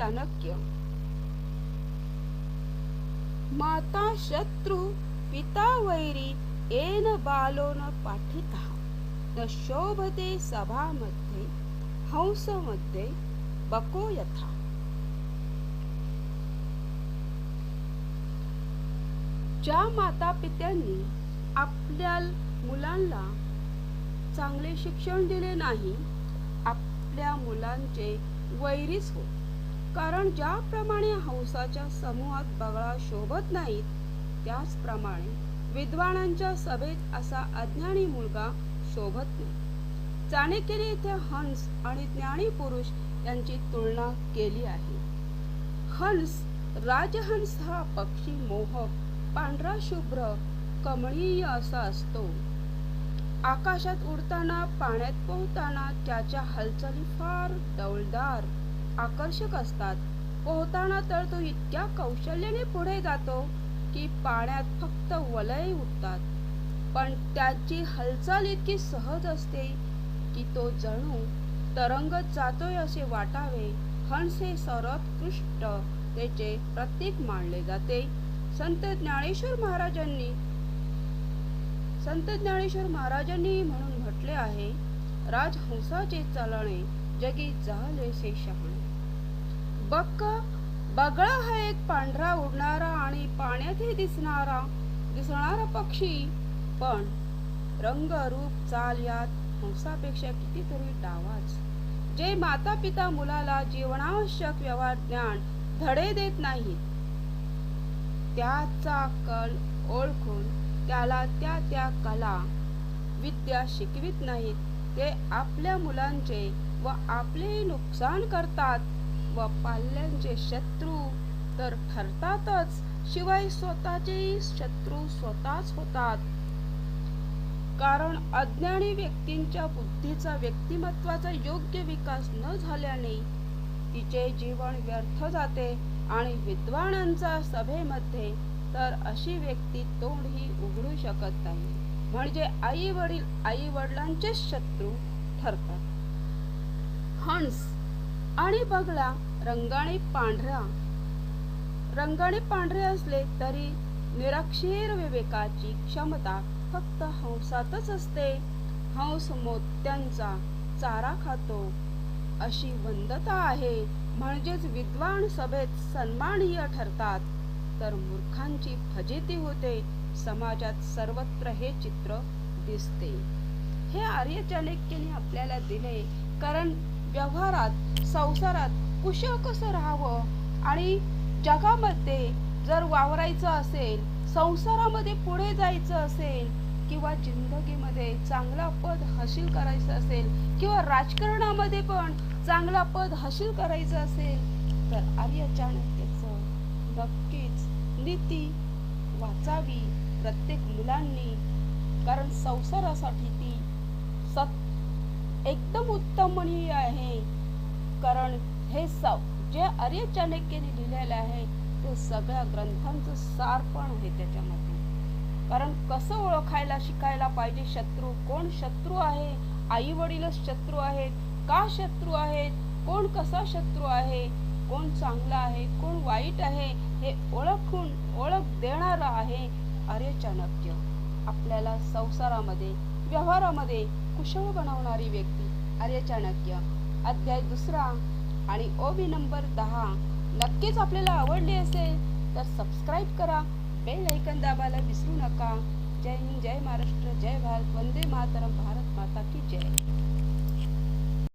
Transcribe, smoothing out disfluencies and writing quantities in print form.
चाणक्य. माता शत्रु पिता वैरी येन बालो न पाठितः न शोभते सभामध्ये हंसमध्ये बको यथा. ज्या माता पित्यांनी आपल्या मुलांना चांगले शिक्षण दिले नाही, आपल्या मुलांचे वैरीच होत. कारण ज्याप्रमाणे हंसाच्या समूहात बगळा शोभत नाहीत, त्याचप्रमाणे विद्वानांच्या सभेत असा अज्ञानी मुलगा शोभत नाही. चाणक्याने इथे हंस आणि ज्ञानी पुरुष यांची तुलना केली आहे. हंस, राजहंस हा पक्षी मोहक, पांढरा शुभ्र, कमळीय असा असतो. आकाशात उडताना, पाण्यात पोहताना त्याच्या हालचाली फार डौलदार, आकर्षक असतात. पोहताना तर तो इतक्या कौशल्याने पुढे जातो की पाण्यात फक्त वलय उठतात. पण त्याची हालचाल इतकी सहज असते की तो जणू तरंगत जातोय असे वाटावे. हंस हे सर्वोत्कृष्टतेचे प्रतीक मानले जाते. संत ज्ञानेश्वर महाराजांनी म्हणून म्हटले आहे, राजहंसाचे चलणे जगी झालेसे शहाणे. बगळा हा एक पांढरा उडणारा आणि पाण्यातही दिसणारा पक्षी, पण रंग रूप चाल यात हंसापेक्षा कितीतरी डावाच. जे माता पिता मुलाला जीवनावश्यक व्यवहार ज्ञान धडे देत नाहीत, त्याचा कल ओळखून त्याला त्या कला विद्या शिकवित नाहीत, ते आपल्या मुलांचे व आपले नुकसान करतात व पाल्यांचे शत्रू तर ठरतातच, शिवाय स्वतःचे शत्रू स्वतःच होतात. कारण अज्ञानी व्यक्तींच्या बुद्धीचा, व्यक्तिमत्वाचा योग्य विकास न झाल्याने तिचे जीवन व्यर्थ जाते आणि विद्वानांच्या सभेमध्ये तर अशी व्यक्ती तोंडही उघडू शकत नाही, म्हणजे आई वडिलांचे शत्रू ठरतात. हंस आणि बगळा रंगाने पांढरे असले तरी निरक्षर विवेकाची क्षमता फक्त हंसातच असते. हंस मोत्यांचा चारा खातो अशी वंदता आहे, म्हणजेच विद्वान सभेत सन्माननीय ठरतात, तर मूर्खांची फजिती होते. समाजात सर्वत्र हे चित्र दिसते. हे आर्य चाणक्याने आपल्याला दिले, कारण व्यवहारात, संसारात कुशल कसं राहावं आणि जगामध्ये जर वावरायचं असेल, संसारामध्ये पुढे जायचं असेल, किंवा जिंदगीमध्ये चांगला पद हासिल करायचं असेल, किंवा राजकारणामध्ये पण चांगला पद हासिल करायचं असेल, तर आर्य चाणक्याचं नक्कीच नीती वाचावी प्रत्येक मुलांनी. कारण संसारासाठी ती एकदम उत्तमनीय आहे. कारण हे जे आर्य चाणक्याने लिहिलेलं आहे ते सगळ्या ग्रंथांचं सार पण आहे त्याच्यामध्ये. कारण कसं ओळखायला शिकायला पाहिजे, कोण शत्रू आहे, आई वडीलच शत्रू आहेत का, शत्रू आहेत, कोण कसा शत्रू आहे, कोण चांगला आहे, कोण वाईट आहे, हे ओळख देणारा आहे आर्य चाणक्य. आपल्याला संसारामध्ये, व्यवहारामध्ये कुशल बनवणारी व्यक्ती आर्य चाणक्य. अध्याय 2 आणि ओबी नंबर 10 नक्कीच आपल्याला आवडली असेल तर सबस्क्राईब करा, बेल आयकॉन दाबायला विसरू नका. जय हिंद, जय महाराष्ट्र, जय भारत, वंदे मातरम, भारत माता की जय.